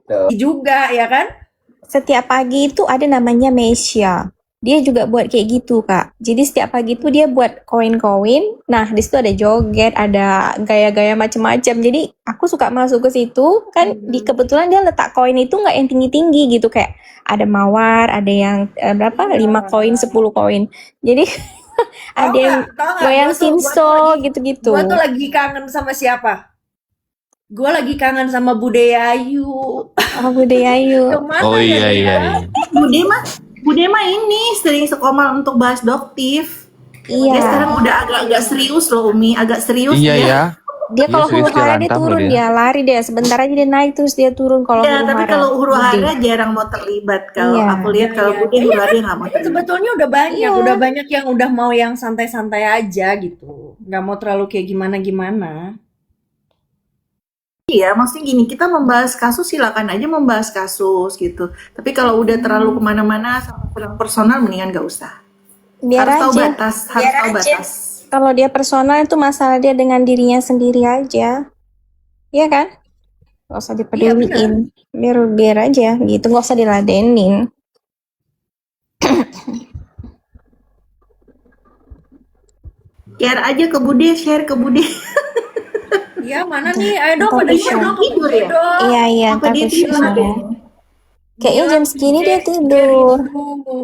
gitu. Juga ya kan? Setiap pagi itu ada namanya Mesia. Dia juga buat kayak gitu, Kak. Jadi setiap pagi itu dia buat koin-koin. Nah, di situ ada joget, ada gaya-gaya macam-macam. Jadi aku suka masuk ke situ. Kan kebetulan dia letak koin itu nggak yang tinggi-tinggi gitu, kayak ada mawar, ada yang berapa? 5 koin, 10 koin. Jadi ada yang Tahu nggak? goyang Gua tuh sinso gitu-gitu. Gua tuh lagi kangen sama siapa? Gue lagi kangen sama Bude Ayu. Oh, budaya yuk. Kemana Oh ya iya dia? iya. Bude mah ini sering sekomal untuk bahas doktif. Dia Iya. sekarang udah agak-agak serius loh Umi, agak serius Iya dia. ya. Dia kalau serius, huru hara dia lantang loh turun, dia. dia lari dia. Sebentar aja dia naik terus dia turun kalau Ya, huru tapi hara. kalau huru Bude. hara jarang mau terlibat. Kalau Iya. aku lihat kalau Bude huru hara dia nggak mau terlibat. Sebetulnya udah Iya. banyak yang udah mau yang santai-santai aja gitu. Nggak mau terlalu kayak gimana-gimana. Iya, maksudnya gini, kita membahas kasus silakan aja membahas kasus gitu. Tapi kalau udah terlalu kemana-mana sama kurang personal, mendingan nggak usah. Biar Harus tahu aja. batas, harus tahu batas. Kalau dia personal itu masalah dia dengan dirinya sendiri aja. Iya kan? Gak usah dipeduliin. Biar aja gitu, gak usah diladenin. Share aja ke Bude, share ke Bude. Iya, mana nih? Ayo dong, Ntar pada bisa. share dong ke Tidur Bude ya? dong. Iya, Apa ntar dia aku tidur share. ada? Kayaknya Iya, jam segini dia share tidur. dulu.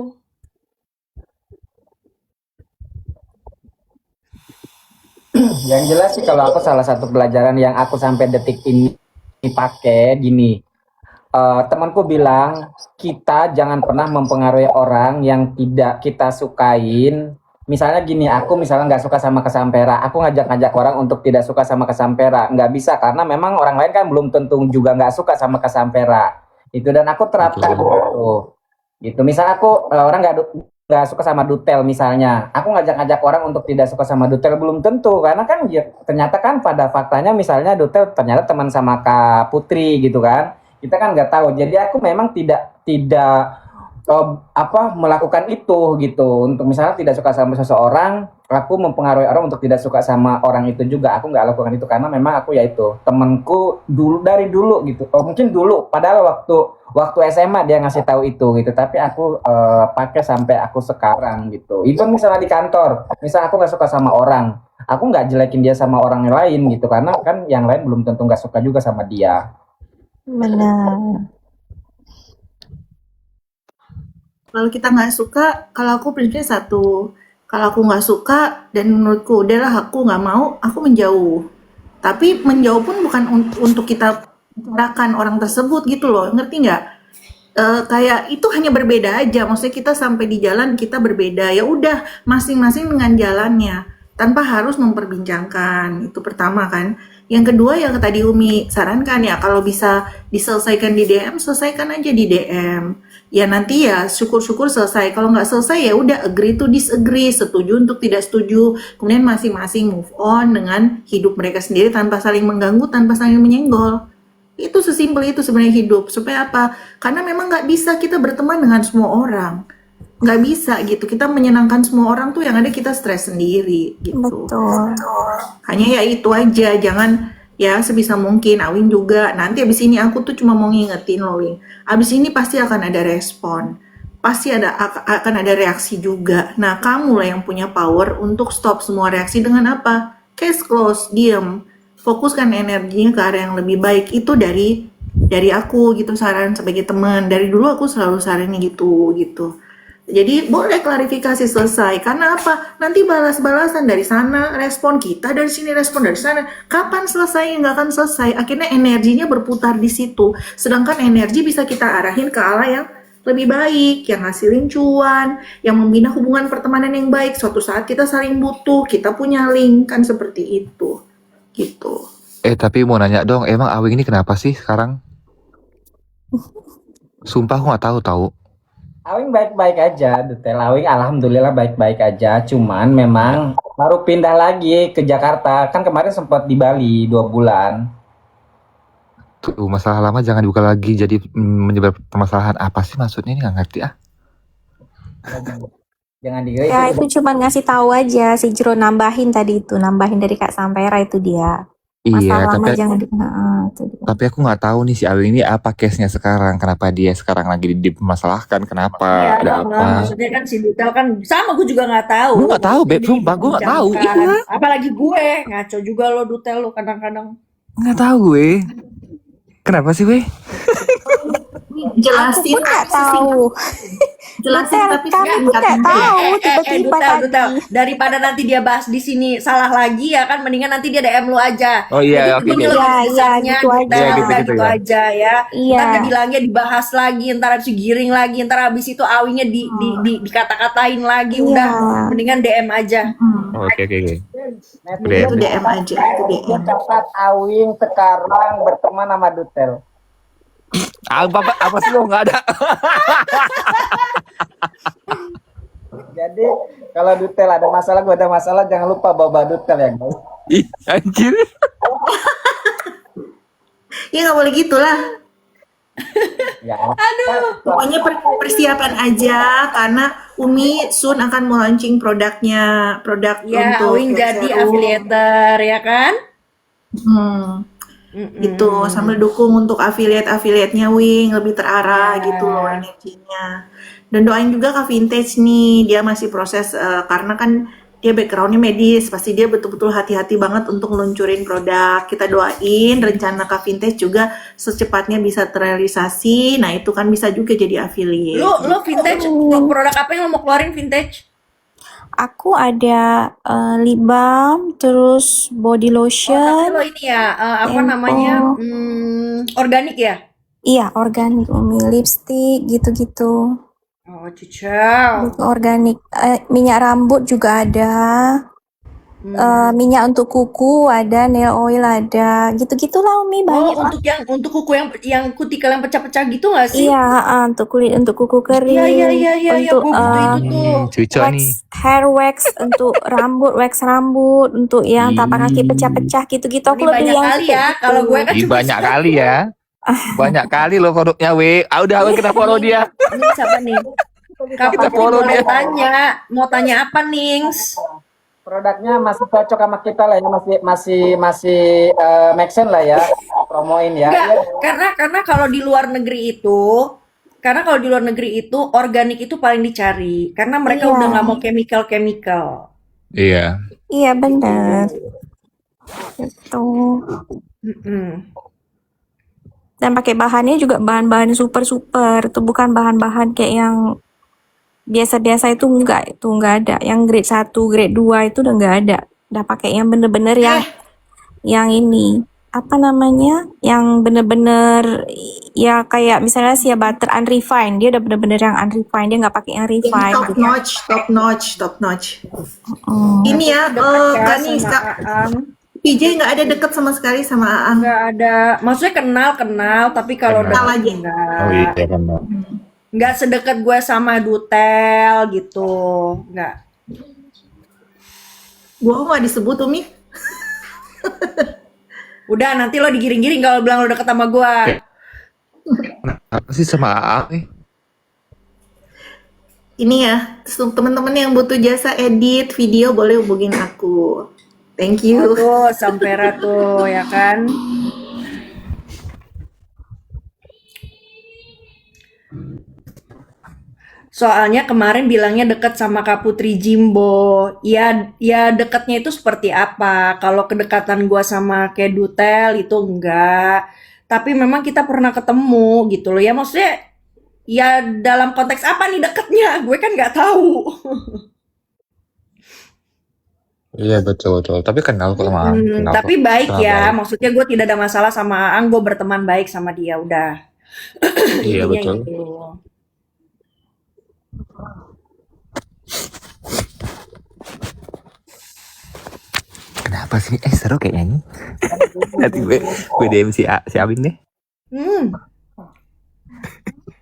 Yang jelas sih kalau aku salah satu pelajaran yang aku sampai detik ini pakai gini. Temanku bilang kita jangan pernah mempengaruhi orang yang tidak kita sukain. Misalnya gini, aku misalnya nggak suka sama Kesampera, aku ngajak-ngajak orang untuk tidak suka sama Kesampera, nggak bisa karena memang orang lain kan belum tentu juga nggak suka sama Kesampera. Itu dan aku terapkan gitu. Misalnya aku orang nggak suka sama Dutel misalnya, aku ngajak-ngajak orang untuk tidak suka sama Dutel belum tentu karena kan ya, ternyata kan pada faktanya misalnya Dutel ternyata teman sama Kak Putri gitu kan. Kita kan nggak tahu. Jadi aku memang tidak melakukan itu gitu. Untuk misalnya tidak suka sama seseorang, aku mempengaruhi orang untuk tidak suka sama orang itu juga. Aku nggak lakukan itu karena memang aku ya itu temanku dari dulu gitu. Mungkin dulu padahal waktu SMA dia ngasih tahu itu gitu. Tapi aku pakai sampai aku sekarang gitu. Even misalnya di kantor, misalnya aku nggak suka sama orang, aku nggak jelekin dia sama orang lain gitu karena kan yang lain belum tentu nggak suka juga sama dia. Benar. Kalau kita nggak suka, kalau aku prinsipnya satu, kalau aku nggak suka dan menurutku udahlah aku nggak mau, aku menjauh. Tapi menjauh pun bukan untuk kita bicarakan orang tersebut gitu loh, ngerti nggak? Kayak itu hanya berbeda aja, maksudnya kita sampai di jalan kita berbeda, ya udah masing-masing dengan jalannya, tanpa harus memperbincangkan. Itu pertama kan. Yang kedua yang tadi Umi sarankan ya, kalau bisa diselesaikan di DM, selesaikan aja di DM. Ya nanti ya syukur-syukur selesai. Kalau nggak selesai ya udah agree to disagree, setuju untuk tidak setuju. Kemudian masing-masing move on dengan hidup mereka sendiri tanpa saling mengganggu, tanpa saling menyenggol. Itu sesimpel itu sebenarnya hidup. Supaya apa? Karena memang nggak bisa kita berteman dengan semua orang. Nggak bisa gitu. Kita menyenangkan semua orang tuh yang ada kita stres sendiri gitu. Betul. Hanya ya itu aja, jangan ya sebisa mungkin. Awin juga nanti abis ini aku tuh cuma mau ngingetin lo, Win. Abis ini pasti akan ada respon, pasti akan ada reaksi juga. Nah kamu lah yang punya power untuk stop semua reaksi dengan apa? Case close, diem, fokuskan energinya ke arah yang lebih baik. Itu dari aku gitu, saran sebagai teman. Dari dulu aku selalu sarannya gitu. Jadi boleh klarifikasi selesai. Karena apa? Nanti balas-balasan dari sana, respon kita dari sini, respon dari sana. Kapan selesai? Nggak akan selesai. Akhirnya energinya berputar di situ. Sedangkan energi bisa kita arahin ke arah yang lebih baik, yang ngasilin cuan, yang membina hubungan pertemanan yang baik. Suatu saat kita saling butuh, kita punya link, kan seperti itu. Gitu. Tapi mau nanya dong, emang Awing ini kenapa sih sekarang? Sumpah aku nggak tahu. Awing baik-baik aja, detail Awing alhamdulillah baik-baik aja. Cuman memang baru pindah lagi ke Jakarta. Kan kemarin sempat di Bali 2 bulan. Tuh masalah lama jangan dibuka lagi. Jadi menyebabkan permasalahan apa sih maksudnya ini nggak ngerti ah. Jangan dikira Ya itu cuma ngasih tahu aja si Jero nambahin tadi itu, nambahin dari Kak Sampera itu dia. Iya, Masalah tapi mah jangan itu dia. tapi aku nggak tahu nih si Awing ini apa case-nya sekarang. Kenapa dia sekarang lagi dipermasalahkan? Kenapa? Iya, Ada apa? maksudnya kan si Dutel kan sama, gue juga nggak tahu. Gue nggak tahu, Maksudnya Beb. dia Sumpah, gue nggak tahu. diperbincangkan. Iya, Apalagi gue ngaco juga lo Dutel lo kadang-kadang. nggak tahu gue. Kenapa sih, weh? Aku Jelasin pun nggak tapi sesingkat. tahu. Jelasin Dutel, tapi kami pun singkat. nggak tahu tiba-tiba Dutel, tadi. daripada nanti dia bahas di sini salah lagi ya kan, mendingan nanti dia DM lu aja. Oh iya, Jadi oke, ini oke. lo Iya, garis iya, besarnya gitu aja. Dutel, Iya, gitu, udah gitu gitu ya. aja ya. Iya. Ntar dia bilangnya dibahas lagi, ntar habis itu giring lagi, ntar habis itu Awinya dikata-katain lagi, Iya. udah mendingan DM aja. Oh, oke, oke, oke. Netizen Itu DM aja, itu DM. catat Awing sekarang berteman sama Dutel. Apa sih lo nggak ada? Jadi kalau Dutel ada masalah, gue ada masalah, jangan lupa bawa Dutel ya guys. Ih, anjir. Ya nggak boleh gitulah. Ya. Pokoknya persiapan aja karena Umi soon akan launching produk Ya, untuk Awing jadi serum. affiliator ya kan? Gitu sambil dukung untuk affiliate-nya Wing lebih terarah gitu loh energinya. Dan doain juga Kak Vintage nih, dia masih proses karena kan dia backgroundnya medis, pasti dia betul-betul hati-hati banget untuk ngeluncurin produk. Kita doain rencana Kak Vintage juga secepatnya bisa terrealisasi. Nah itu kan bisa juga jadi affiliate. Lu vintage produk apa yang lo mau keluarin vintage? Aku ada lip balm, terus body Tapi lotion. lo ini ya apa Tempo. namanya organik ya? Iya, organik Umi, lipstick gitu-gitu. Oh cicau. Gitu, organik. Minyak rambut juga ada. Minyak untuk kuku ada, nail oil ada. Gitu-gitulah Umi, banyak lah. Untuk kuku yang kutikel yang pecah-pecah gitu nggak sih? Iya, untuk kulit, untuk kuku kering. Iya, Untuk gue butuh itu tuh. Cucok nih. hair wax, untuk rambut, wax rambut, untuk yang tapak kaki pecah-pecah gitu-gitu. Aku Ini lebih banyak yang kali kayak ya. gitu. Kalau gue kan Ih, cuma banyak kali ya. Banyak kali lo produknya, we. Udah, we, kita follow dia. ini siapa nih? Kak Kita Putri follow boleh dia. tanya, mau tanya apa Nings? Produknya masih cocok sama kita lah ya, masih make sense lah ya, promoin ya. Enggak, Iya, karena kalau di luar negeri itu organik itu paling dicari karena mereka Iya. udah nggak mau chemical. Iya. Iya, benar. Gitu. Dan pakai bahannya juga bahan-bahan super-super. Itu bukan bahan-bahan kayak yang biasa-biasa itu enggak ada. Yang grade 1, grade 2 itu udah enggak ada. Udah pakai yang bener-bener yang ini. Apa namanya? Yang bener-bener ya kayak misalnya shea butter unrefined. Dia udah bener-bener yang unrefined. Dia nggak pakai yang Ini refined top gitu. notch. Hmm. Ini ya, Kak Nis, sama Kak Aang PJ nggak ada deket sama sekali sama Aang. nggak ada, maksudnya kenal tapi kalau Kenal deket aja. enggak. Oh iya, kan. Nggak sedekat gue sama Dutel gitu, nggak. Gua nggak disebut Umi. Udah nanti lo digiring-giring kalau bilang lo deket sama gue. Apa sih sama Aang nih? Ini ya, untuk teman-teman yang butuh jasa edit video boleh hubungin aku. Thank you. Tuh Sampera tuh ya kan. Soalnya kemarin bilangnya deket sama Kak Putri Jimbo. Ya deketnya itu seperti apa? Kalau kedekatan gua sama kayak Dutel itu enggak. Tapi memang kita pernah ketemu gitu loh. Ya maksudnya ya dalam konteks apa nih deketnya? Gue kan nggak tahu. Iya, betul. Tapi kenal kok sama Aang. Kenal Tapi kok. baik Kenal ya. baik. Maksudnya gue tidak ada masalah sama Aang. Gue berteman baik sama dia. Udah. Iya, Intinya betul. itu. Kenapa sih? Seru kayaknya nih. Nanti gue DM si Abin deh.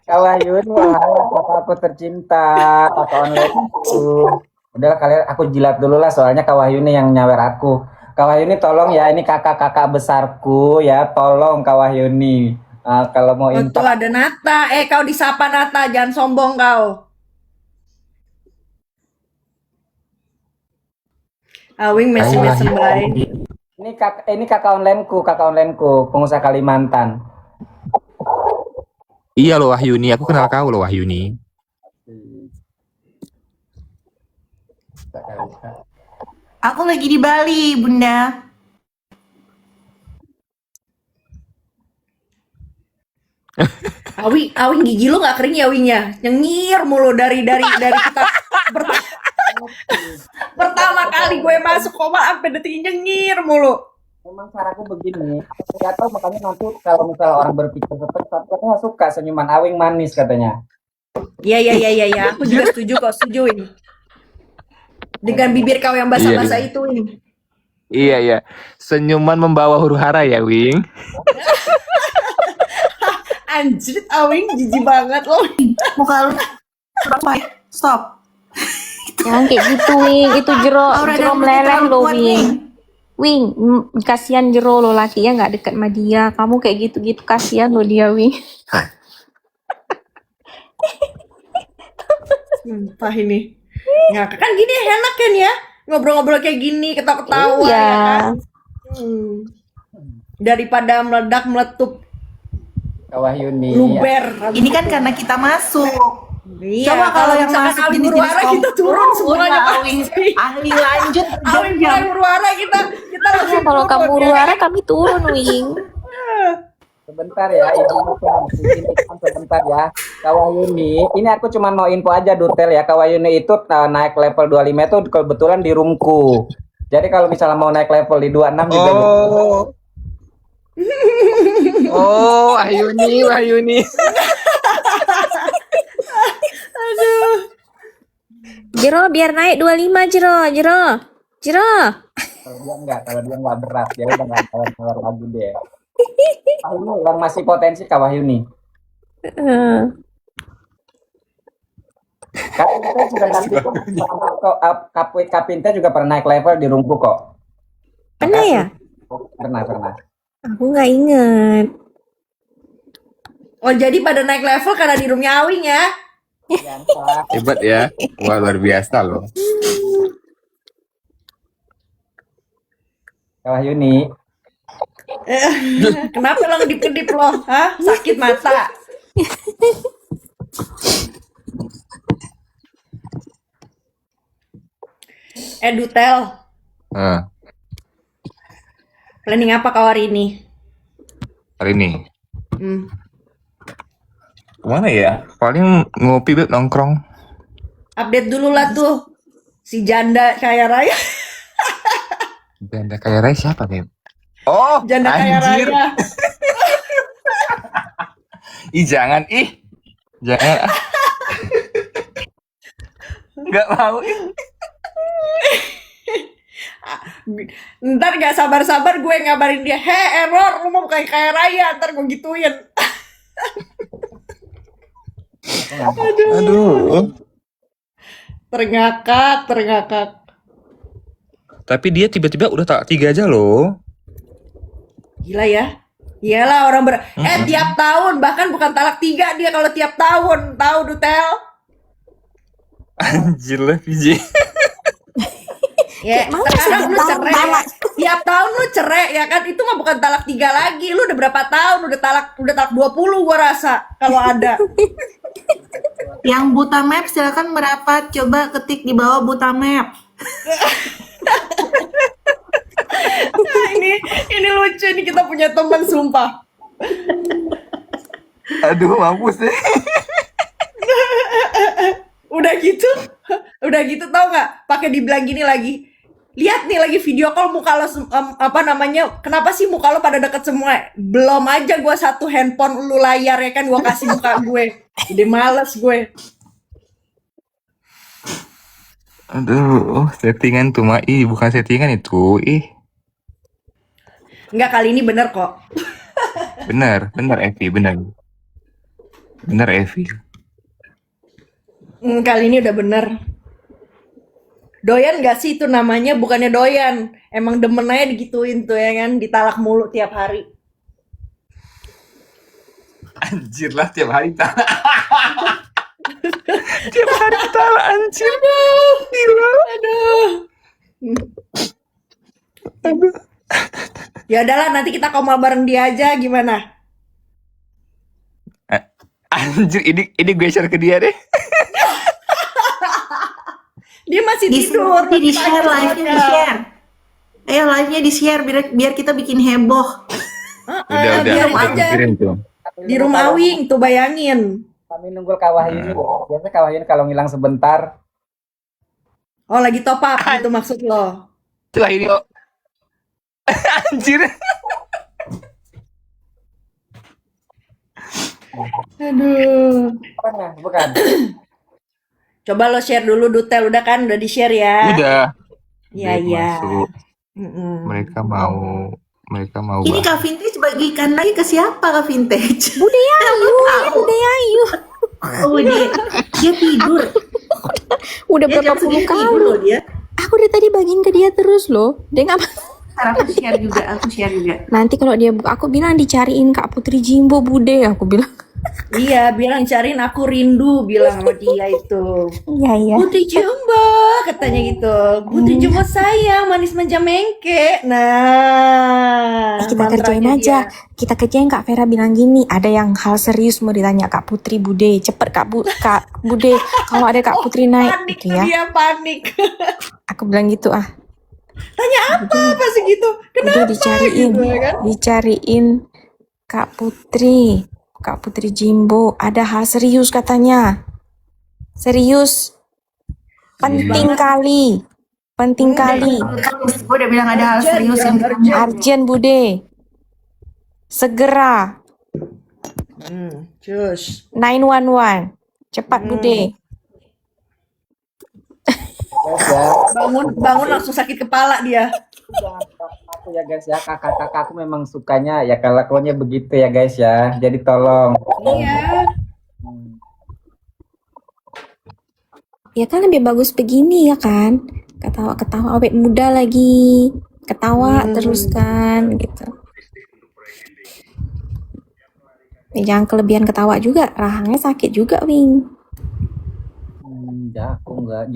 Kak Wahyun, kakak aku tercinta, kakak online aku. Udahlah kalian, aku jilat dulu lah soalnya Kak Wahyu ini yang nyawer aku. Kak Wahyu ini tolong ya, ini kakak-kakak besarku ya, tolong Kak Wahyu ini. Kalau mau Tuh infak, ada Nata. Kau disapa Nata. Jangan sombong kau. Awing mesem-mesem baik. Ini kakak onlineku, pengusaha Kalimantan. Iya loh Wahyuni, aku kenal kau loh Wahyuni. Aku lagi di Bali, Bunda. Awing gigi lu nggak kering ya Wingnya? Nyengir mulu dari kita pertama, pertama kali gue masuk koma sampai detik ini nyengir mulu. Memang caraku begini. Nggak tahu makanya nanti kalau misalnya orang berpikir seperti tapi katanya suka senyuman Awing manis katanya. Iya, aku juga setuju kok, setujuin. Dengan bibir kau yang basah-basah itu, Wing. Iya. Senyuman membawa huru hara ya, Wing. Anjir, Awing jijik banget loh. Muka lu stop. Jangan kayak gitu, Wing. Itu jero Aura jero dan meleleh terlalu lo, kuat, Wing. Wing, kasihan jero lo laki ya nggak dekat sama dia. Kamu kayak gitu-gitu kasihan lo dia, Wing. Sumpah ini. Ya kan gini enak kan ya? Ngobrol-ngobrol kayak gini, ketawa-ketawa Iya. ya kan? Daripada meledak meletup Kak Wahyuni. luber. Ini kan karena kita masuk. Iya, Coba kalau yang misalkan masuk Awing jenis-jenis Huru-Hara kita turun semuanya Awing pasti. ahli lanjut Awing mulai Huru-Hara kita Ya, langsung kalau turun, kamu ya. huru-hara kami turun, Wing. Sebentar ya, sebentar ya. Kak Wahyuni, ini aku cuma mau info aja detail ya. Kak Wahyuni itu naik level 25 itu kebetulan di roomku. Jadi kalau misalnya mau naik level di 26 juga Oh, Wahyuni. Jero biar naik 25 Jero. kalau dia nggak berat, dia udah nggak tawar lagi deh. Ini yang masih potensi Kak Wahyuni. Kapinta juga pernah naik level di roomku kok. Pernah ya? Pernah. Aku nggak inget. Oh, jadi pada naik level karena di roomnya Awing ya? Hebat ya. Wah, luar biasa loh. Kak Wahyuni, Kenapa lo ngedip-ngedip lo? Hah? Sakit mata? Dutel, planning apa kau hari ini? Hari ini Kemana ya? paling ngopi Beb, nongkrong. Update dulu lah tuh. Si janda kaya raya. Janda kaya raya siapa, Beb? Oh, Janda kaya anjir. raya. Ih, jangan. Jangan. Nggak mau. Ntar gak sabar-sabar gue ngabarin dia, error, lu mau bukan kaya raya, ntar gue gituin. Aduh. Terngakak. Tapi dia tiba-tiba udah tak 3 aja loh. Gila ya. Iyalah orang tiap tahun, bahkan bukan talak 3 dia kalau tiap tahun, tahu Dutel? Anjir lah, PJ. Ya, Mana sekarang sih lu dia cerai tahu? ya. Tiap tahun lu cerai ya kan, itu mah bukan talak 3 lagi. Lu udah berapa tahun? Udah talak 20 gua rasa kalau ada. Yang buta map silakan merapat. Coba ketik di bawah buta map. Nah, ini lucu nih, kita punya teman sumpah. Aduh, mampus deh. Udah gitu tau nggak? Pakai dibilang gini lagi. Lihat nih lagi video call muka lo kenapa sih muka lo pada deket semua? Belum aja gue satu handphone lu layar ya kan gue kasih muka gue. Udah males gue. Aduh, settingan tuh, Ma. Bukan settingan itu. Enggak, kali ini bener kok. Bener Evi, bener. Bener Evi. Kali ini udah bener. Doyan gak sih itu namanya? Bukannya doyan, emang demen aja digituin tuh ya kan, ditalak mulu tiap hari. Anjir lah, tiap hari tak. Tiap hari tak, anjir. Gila. Aduh. Ya udahlah, nanti kita komal bareng dia aja, gimana? Anjir, ini gue share ke dia deh. Dia masih Di tidur. di share, live-nya di share. Ayo live-nya di share biar kita bikin heboh. Udah, biarin aku aja. pikirin tuh. Di rumah Awing tuh, bayangin. Kami nunggu Kak Wahyuni. Biasanya Kak Wahyuni kalau ngilang sebentar. Oh, lagi top up gitu maksud lo. Setelah ini, oh. Anjir. Aduh. Mana? Bukan. Coba lo share dulu Dutel, udah kan? Udah di-share ya? Udah. Iya, Baik, iya. masuk. Mm-mm. Mereka mau Ini bahas. Kak Vintage bagikan lagi ke siapa Kak Vintage? Bude Ayu. Oh dia tidur. Udah Dia berapa jam puluh segini tidur kali. loh dia. Aku dari tadi bagiin ke dia terus loh. Dia nggak. Ntar aku share juga. Nanti kalau dia buka, aku bilang dicariin Kak Putri Jimbo Bude. Aku bilang. Iya, bilang cariin aku rindu, bilang sama dia itu. Iya. Putri Jumbo, katanya gitu. Putri Jumbo sayang, manis manja mengke. Nah, Kita mantranya kerjain dia. aja. Kita kerjain. Kak Vera bilang gini, ada yang hal serius mau ditanya Kak Putri Bude. Cepet Kak Bude. Kalau ada Kak Putri naik Panik gitu tuh ya. dia, panik. Aku bilang gitu ah. Tanya apa sih gitu? Bude Kenapa dicariin. gitu ya kan? Dicariin Kak Putri Jimbo. Ada hal serius katanya. Serius. Penting kali. Gue udah bilang ada hal serius yang Arjen Bude. Segera. Cus. 911. Cepat Bude. Guys ya. Bangun langsung sakit kepala dia. Jangan salahkan aku ya guys ya. Kakak-kakak aku memang sukanya ya kelakuannya begitu ya guys ya. Jadi tolong. Iya. Ya kan lebih bagus begini ya kan. Ketawa-ketawa awet muda lagi. Ketawa terus kan gitu. Jangan kelebihan ketawa juga. Rahangnya sakit juga, Wing. Ya aku enggak.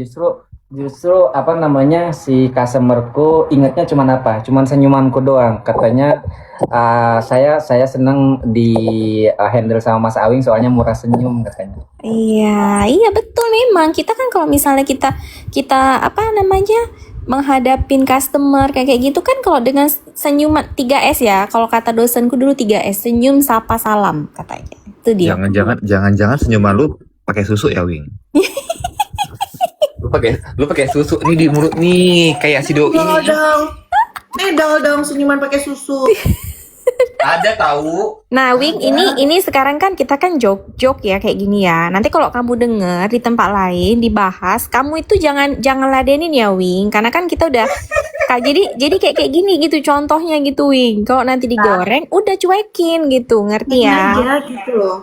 Justru apa namanya si customerku ingatnya cuman apa? Cuman senyumanku doang. Katanya saya senang di handle sama Mas Awing soalnya murah senyum katanya. Iya betul memang. Kita kan kalau misalnya kita apa namanya menghadapin customer kayak gitu kan kalau dengan senyuman 3S ya. Kalau kata dosenku dulu 3S, senyum, sapa, salam katanya. Itu dia. Jangan senyuman lu pakai susu ya, Wing. Lu pakai susu nih di mulut nih kayak si doi. Medal dong senyuman pakai susu. Ada tahu. Nah, Wing, ini sekarang kan kita kan joke ya kayak gini ya. Nanti kalau kamu denger di tempat lain dibahas, kamu itu jangan ladenin ya, Wing. Karena kan kita udah jadi kayak gini gitu contohnya gitu, Wing. Kalau nanti digoreng udah cuekin gitu, ngerti ya? Aja gitu loh.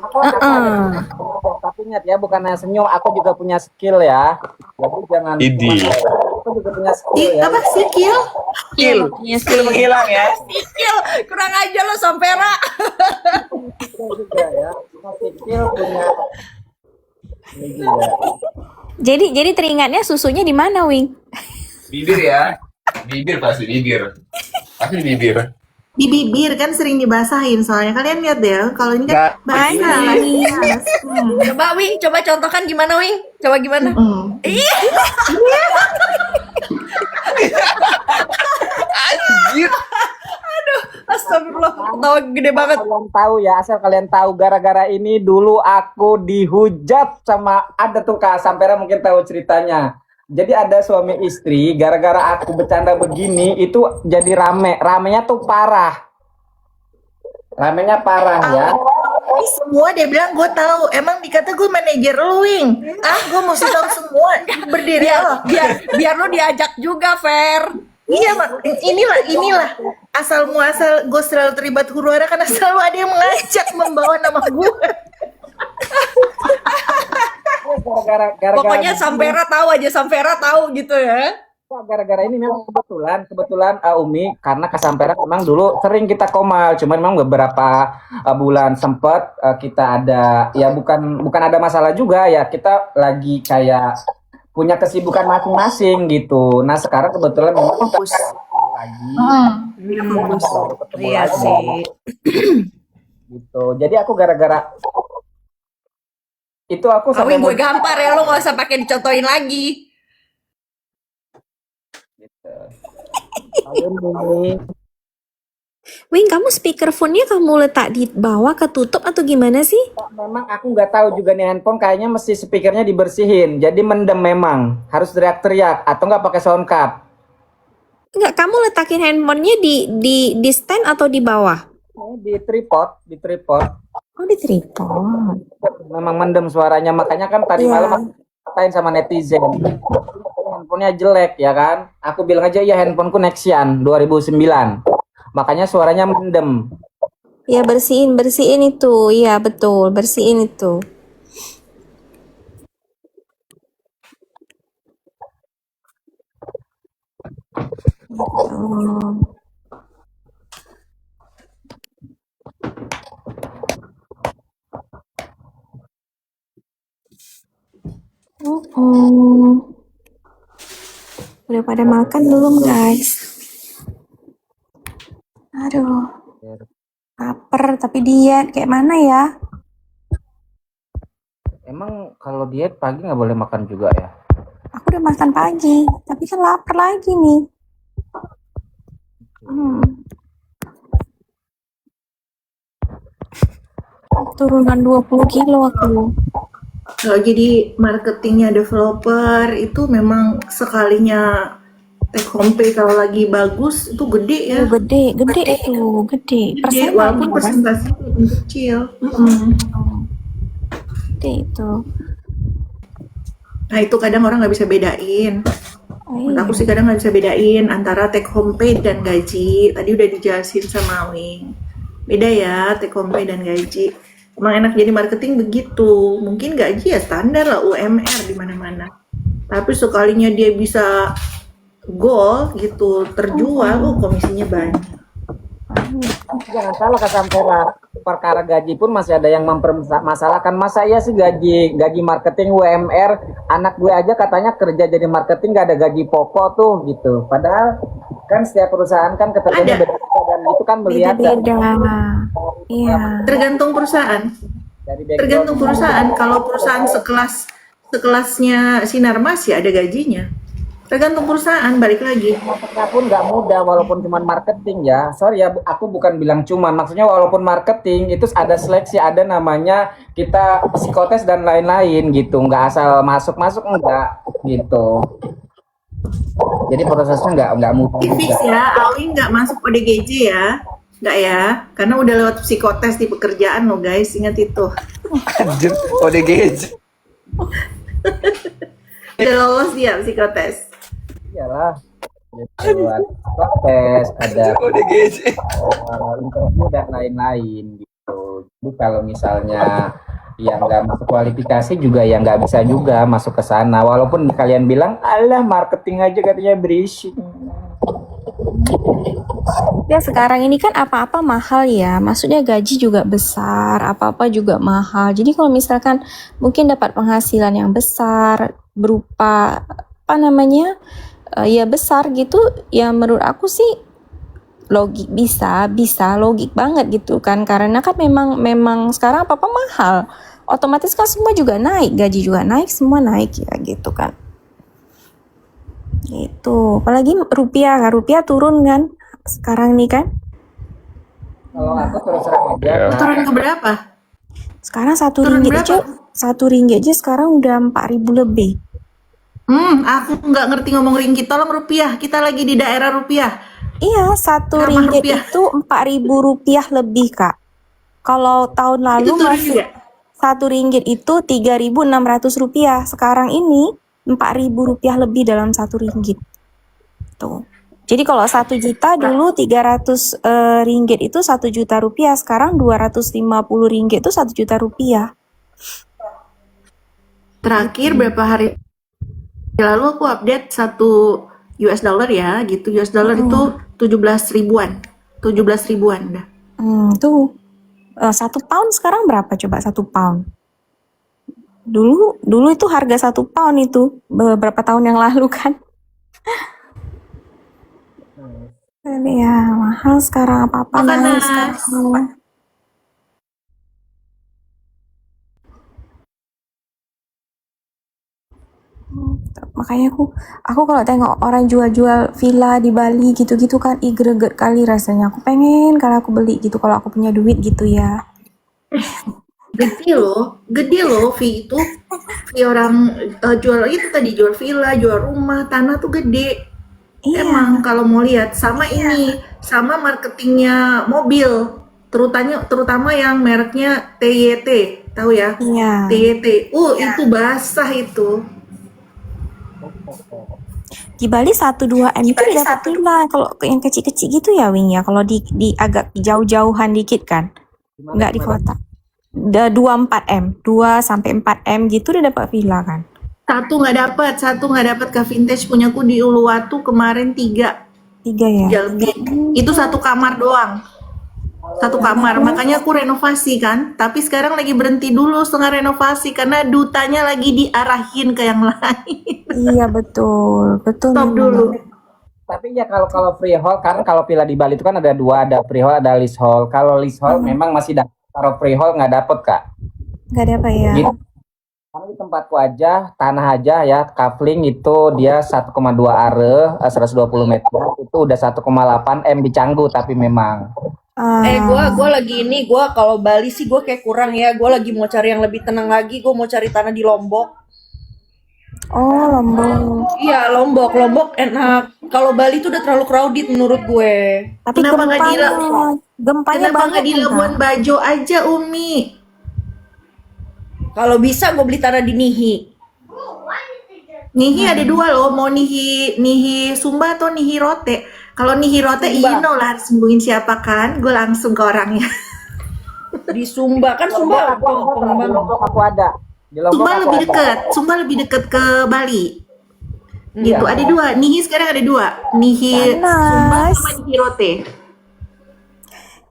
Tapi ingat ya bukan hanya senyum, aku juga punya skill ya. Jadi jangan. Idi. Aku juga punya skill ya. Apa sih Kil? Skill menghilang ya. Sikil, kurang aja lo Sampera. Juga ya. Punya skill punya. Ini juga. Jadi teringatnya susunya di mana, Wing? Bibir ya. Bibir pasti bibir. Pasti bibir. Di bibir kan sering dibasahin soalnya kalian lihat deh kalau ini kan basah. Coba Wing, coba contohkan gimana Wing? Coba gimana? Anjir. Astagfirullah, ketawa gede banget. Kalian tahu ya, asal kalian tahu gara-gara ini dulu aku dihujat sama ada tuh Kak Sampera mungkin tahu ceritanya. Jadi ada suami istri gara-gara aku bercanda begini itu jadi ramenya tuh parah. Ramenya parah ya. Ini semua dia bilang gue tahu. Emang dikata gue manajer lu, Wing. Gue mesti tahu semua. Berdiri lo. Biar lo diajak juga, Fer. Iya, Mak. Inilah. Asal muasal gue selalu terlibat huru-hara karena selalu ada yang mengajak membawa nama gue. Gara-gara Pokoknya Sampera tahu gitu ya. gara-gara ini memang kebetulan Umi karena Kak Sampera memang dulu sering kita komal, cuman memang beberapa bulan sempat kita ada ya bukan ada masalah juga ya, kita lagi kayak punya kesibukan masing-masing gitu. Nah sekarang kebetulan memang kita lagi fokus. baru ketemu Iya lagi sih. gitu. Jadi aku gara-gara itu aku sampai Awing mau gue gampar ya, lo gak usah pakai dicontohin lagi. gitu. Kalian nih, Wing, kamu speakerphone-nya kamu letak di bawah ketutup atau gimana sih? memang aku nggak tahu juga nih handphone kayaknya mesti speakernya dibersihin. Jadi mendem memang harus teriak-teriak atau nggak pakai sound card. Enggak, kamu letakin handphonenya di stand atau di bawah? Ini di tripod. Oh, di tripod. Memang mendem suaranya, makanya kan tadi Iya. malam aku katain sama netizen. Handphonenya jelek ya kan? Aku bilang aja ya handphoneku Nexian 2009. Makanya suaranya mendem. Ya, bersihin itu. Iya, betul, bersihin itu. Gitu. Udah pada makan belum, guys? Aduh, lapar tapi diet. Kayak mana ya? Emang kalau diet pagi nggak boleh makan juga ya? Aku udah makan pagi, tapi kan lapar lagi nih. Turunan 20 kilo aku. Kalau jadi marketingnya developer itu memang sekalinya take home pay kalau lagi bagus itu gede ya. Gede itu, gede. Gede, Persenan walaupun kan? persentasenya lebih kecil. Mm-mm. Gede itu. Nah itu kadang orang nggak bisa bedain. Oh, Menurut aku sih kadang nggak bisa bedain antara take home pay dan gaji. Tadi udah dijelasin sama Wing. Beda ya take home pay dan gaji. Emang enak jadi marketing begitu. Mungkin gaji ya standar lah UMR di mana-mana. Tapi sekalinya dia bisa goal gitu terjual, komisinya banyak. Jangan salah Kak Sampera, perkara gaji pun masih ada yang mempermasalahkan. Masa iya sih gaji marketing UMR, anak gue aja katanya kerja jadi marketing gak ada gaji pokok tuh gitu. Padahal kan setiap perusahaan kan ketentuannya Ada. beda dan itu kan melihat beda-beda. Iya. Tergantung perusahaan. dari background. Tergantung perusahaan. Kalau perusahaan sekelasnya Sinarmas ya ada gajinya. Tergantung perusahaan, balik lagi. Marketnya pun nggak mudah walaupun cuma marketing ya. Sorry ya, aku bukan bilang cuman. Maksudnya walaupun marketing itu ada seleksi, ada namanya kita psikotes dan lain-lain gitu. Nggak asal masuk-masuk enggak gitu. Jadi prosesnya nggak mudah Tipis juga. ya, Awi nggak masuk ODGJ ya. Nggak ya, karena udah lewat psikotes di pekerjaan loh guys, ingat itu. Anjir, ODGJ. Udah lolos dia psikotes. Iyalah. Gitu, ada tes, ada ODGJ. interview dan lain-lain gitu. Jadi kalau misalnya yang nggak masuk kualifikasi juga yang nggak bisa juga masuk ke sana. Walaupun kalian bilang, alah marketing aja katanya berisik. Ya sekarang ini kan apa-apa mahal ya, maksudnya gaji juga besar, apa-apa juga mahal. Jadi kalau misalkan mungkin dapat penghasilan yang besar berupa apa namanya, ya besar gitu, ya menurut aku sih logik bisa logik banget gitu kan, karena kan memang sekarang apa-apa mahal, otomatis kan semua juga naik, gaji juga naik, semua naik ya gitu kan. Gitu, apalagi rupiah turun kan sekarang nih kan. Kalau aku terus terang aja, Ya. Turun ke berapa? Sekarang Turun berapa? satu ringgit aja sekarang udah 4.000 lebih. Aku nggak ngerti ngomong ringgit, tolong rupiah. Kita lagi di daerah rupiah. Iya, satu Ramah ringgit rupiah. itu 4.000 rupiah lebih, Kak. Kalau tahun lalu Itu turun masih juga. satu ringgit itu 3.600 rupiah. Sekarang ini 4.000 rupiah lebih dalam satu ringgit. Tuh. Jadi kalau 1 juta dulu 300 ringgit itu 1 juta rupiah. Sekarang 250 ringgit itu 1 juta rupiah. Terakhir berapa hari lalu aku update 1 US dollar ya, gitu. US dollar itu 17 ribuan. 17 ribuan dah. Tuh. 1 pound sekarang berapa coba 1 pound? Dulu itu harga 1 pound itu beberapa tahun yang lalu kan. Tapi ya mahal sekarang, apa-apa Makan naik Nas. sekarang. Makanya aku kalau tengok orang jual-jual villa di Bali gitu-gitu kan, greget kali rasanya. Aku pengen kalau aku beli gitu kalau aku punya duit gitu ya. Gede loh fee itu. Fee orang jual itu tadi, jual villa, jual rumah, tanah tuh gede. Iya, Emang kalau mau lihat sama ini, sama marketingnya mobil, terutama yang mereknya TYT, tahu ya? iya. TYT. Itu basah itu. Di Bali 1-2 M itu udah dapat villa. Kalau yang kecil-kecil gitu ya Wing ya. Kalau di agak jauh-jauhan dikit kan. Nggak di kota. Udah 2-4 M, 2 sampai 4 M gitu udah dapat villa kan. Satu nggak dapat ke vintage punyaku di Uluwatu kemarin 3 3 ya. Jalbi. Itu satu kamar doang. Satu kamar, makanya aku renovasi kan. Tapi sekarang lagi berhenti dulu setengah renovasi karena dutanya lagi diarahin ke yang lain. Iya betul, betul Stop memang. dulu. Tapi ya kalau freehold, karena kalau villa di Bali itu kan ada dua, ada freehold, ada leasehold. Kalau leasehold memang masih dapat, kalau freehold nggak dapet kak. Nggak ada apa ya. Gitu. Karena di tempatku aja, tanah aja ya, kafling itu dia 1,2 are, 120 meter, itu udah 1,8 M di Canggu, tapi memang. Gua lagi ini, gua kalau Bali sih gua kayak kurang ya. Gua lagi mau cari yang lebih tenang lagi. Gua mau cari tanah di Lombok. Oh Lombok. Iya, Lombok enak. Kalau Bali tuh udah terlalu crowded menurut gue. Tapi Kenapa nggak gempanya Kenapa nggak banyak di kan, Labuan Kak? Bajo aja, Umi? Kalau bisa gue beli tanah di Nihi. Nihi ada dua loh, mau Nihi Sumba atau Nihi Rote. Kalau Nihi Rote, Sumba. Ino lah harus sembuhin siapa kan? Gue langsung ke orangnya. Di Sumba kan Sumba pengembangan. Lombok aku ada. Di Lombok Sumba aku lebih ada. dekat, Sumba lebih dekat ke Bali. Iya. Gitu, ada dua. Nihi sekarang ada dua. Nihi Sumba Panas. sama Nihi Rote.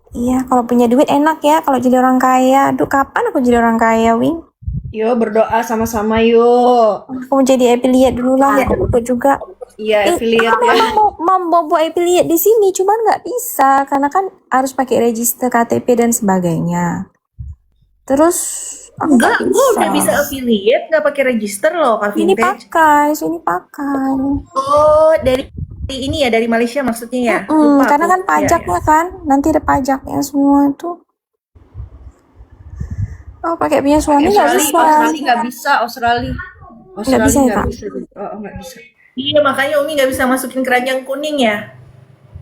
Iya, kalau punya duit enak ya. Kalau jadi orang kaya, aduh kapan aku jadi orang kaya, Wing? Yo berdoa sama-sama yuk. Aku mau jadi affiliate dulu lah. Aku juga. Iya affiliate Aku ya. memang mau buat affiliate di sini, cuman nggak bisa karena kan harus pakai register KTP dan sebagainya. Terus aku Enggak, nggak gue udah bisa affiliate, nggak pakai register loh, Kak Ini Vintage. sini pakai. Oh, dari ini ya, dari Malaysia maksudnya ya? Lupa Karena aku. kan pajaknya kan, nanti ada pajaknya semua itu. Oh, pakai punya suami nggak bisa. Australia nggak bisa. Australia bisa ya, nggak Kak? bisa. Oh nggak bisa. Iya, makanya Umi nggak bisa masukin keranjang kuning ya.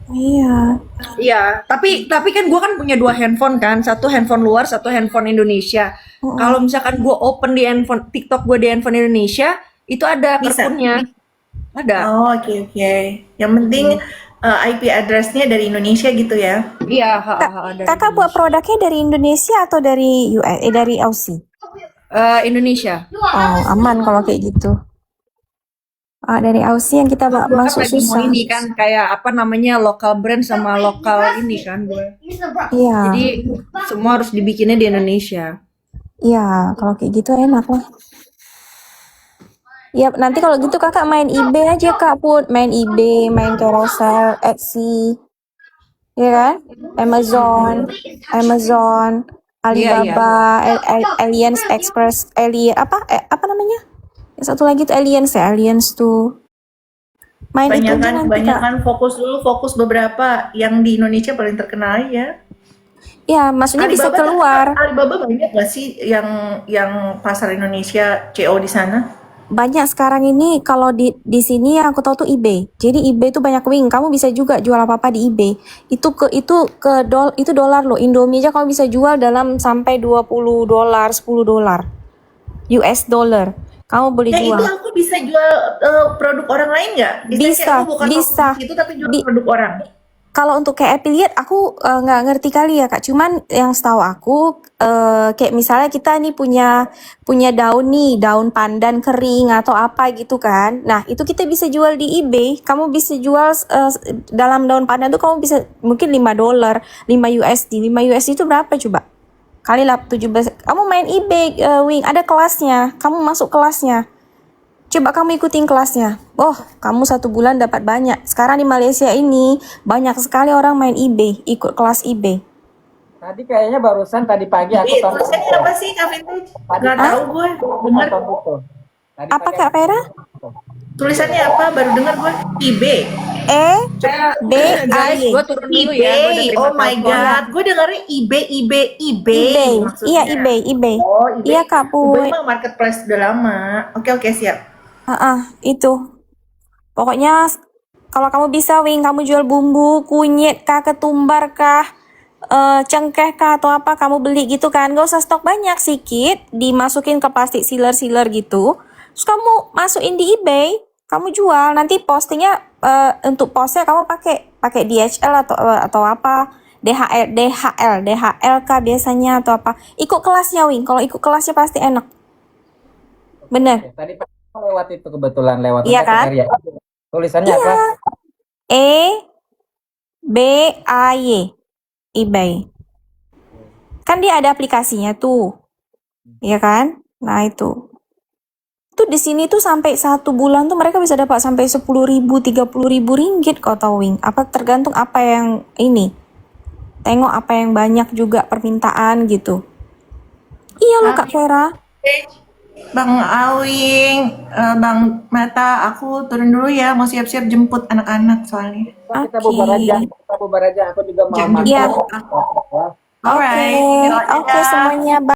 Iya. Iya, tapi kan gue kan punya 2 handphone kan, satu handphone luar, satu handphone Indonesia. Kalau misalkan gue open di handphone TikTok gue di handphone Indonesia, itu ada Bisa. kerpunnya. Ada. Oh, oke. Yang penting IP address-nya dari Indonesia gitu ya. Iya, ada. Kakak buat produknya dari Indonesia atau dari US? Dari Aussie? Indonesia. Oh, aman kalau kayak gitu. Dari Aussie yang kita Gue kan masuk lagi mau susah. ini kan kayak apa namanya lokal brand sama lokal ini kan gue. Iya, Jadi semua harus dibikinnya di Indonesia. iya. Kalau kayak gitu enak lah. Ya, nanti kalau gitu kakak main eBay aja kak, Put. Main eBay, main Carousel, Etsy. Ya kan? Amazon, Alibaba, Aliens Express, apa namanya? Yang satu lagi tuh Aliens tuh. Main itu aja nanti kak. Kebanyakan fokus beberapa yang di Indonesia paling terkenal ya. Ya, maksudnya bisa Alibaba keluar. Alibaba banyak nggak sih yang pasar Indonesia CO di sana? Banyak sekarang ini kalau di sini yang aku tahu tuh eBay. Jadi eBay itu banyak Wing. Kamu bisa juga jual apa-apa di eBay. Itu dolar loh. Indomie aja kamu bisa jual dalam sampai $20, $10. US dollar. Kamu boleh Ya jual. itu aku bisa jual produk orang lain nggak? Bisa, Aku bukan bisa. itu tapi jual produk orang. Kalau untuk kayak affiliate aku nggak ngerti kali ya Kak. Cuman yang setahu aku kayak misalnya kita nih punya daun nih, daun pandan kering atau apa gitu kan. Nah, itu kita bisa jual di eBay. Kamu bisa jual dalam daun pandan tuh kamu bisa mungkin $5, 5 USD. 5 USD itu berapa coba? Kali lah 17. Kamu main eBay, Wing, ada kelasnya. Kamu masuk kelasnya. Coba kamu ikutin kelasnya. Oh, kamu 1 bulan dapat banyak. Sekarang di Malaysia ini banyak sekali orang main eBay, ikut kelas eBay. Tadi kayaknya barusan tadi pagi aku Jadi tonton tulisannya itu. apa sih Kak Vintage? Tadi Gak tahu gue. Dengar Tonton itu. Tadi Apa pagi Kak Vera? tulisannya apa? Baru dengar gue. eBay. Guys, E-B-A-Y. gue turun dulu ya. Gue udah eBay. terima Oh my telepon. god. Gue dengarnya eBay. eBay. Maksudnya. Iya, eBay. Oh, eBay. Iya Kak eBay Puy. mah marketplace udah lama. Oke, siap. Itu. Pokoknya kalau kamu bisa Wing, kamu jual bumbu, kunyit kah, ketumbar kah, cengkeh kah atau apa kamu beli gitu kan. Gak usah stok banyak, sedikit dimasukin ke plastik sealer gitu. Terus kamu masukin di eBay, kamu jual. Nanti postingnya untuk postnya kamu pakai DHL atau apa. DHL kah biasanya atau apa. Ikut kelasnya Wing. Kalau ikut kelasnya pasti enak. Bener. Tadi pagi aku lewat itu kebetulan lewat Iya tempat kan? area. Tulisannya apa? E-B-A-Y. eBay. Kan dia ada aplikasinya tuh. Iya kan? Nah, itu. Tuh di sini tuh sampai 1 bulan tuh mereka bisa dapat sampai 10.000, 30.000 ringgit kau tahu Wing. Apa tergantung apa yang ini. Tengok apa yang banyak juga permintaan gitu. Iya loh Kak Vera. Bang Awing, Bang Mata, aku turun dulu ya. Mau siap-siap jemput anak-anak soalnya. Kita Oke. bubar aja. Aku juga mau Jam makan. Iya. jemput. Alright. Oke, semuanya. Bye.